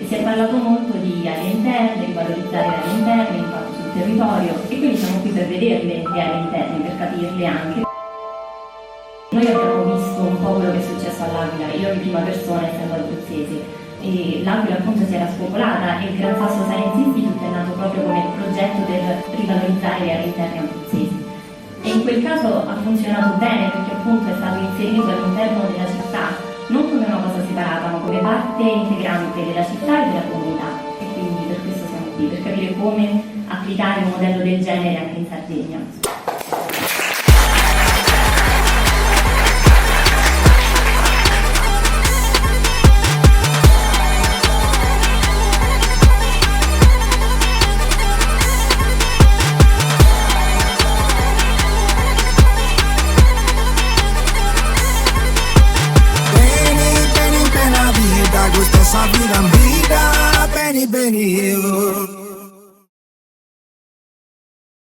E si è parlato molto di aree interne, di valorizzare le aree interne, l'impatto sul territorio, e quindi siamo qui per vederle le aree interne, per capirle anche. Noi abbiamo visto un po' quello che è successo all'Aquila, io in prima persona essendo abruzzese, e l'Aquila appunto si era spopolata e il Gran Sasso Science Institute è nato proprio come progetto per rivalorizzare le aree interne abruzzesi. E in quel caso ha funzionato bene perché appunto è stato inserito all'interno della città, non come una cosa separata, ma come parte integrante della città e della comunità. E quindi per questo siamo qui, per capire come applicare un modello del genere anche in Sardegna. Questa vita in vita, beni, beni io.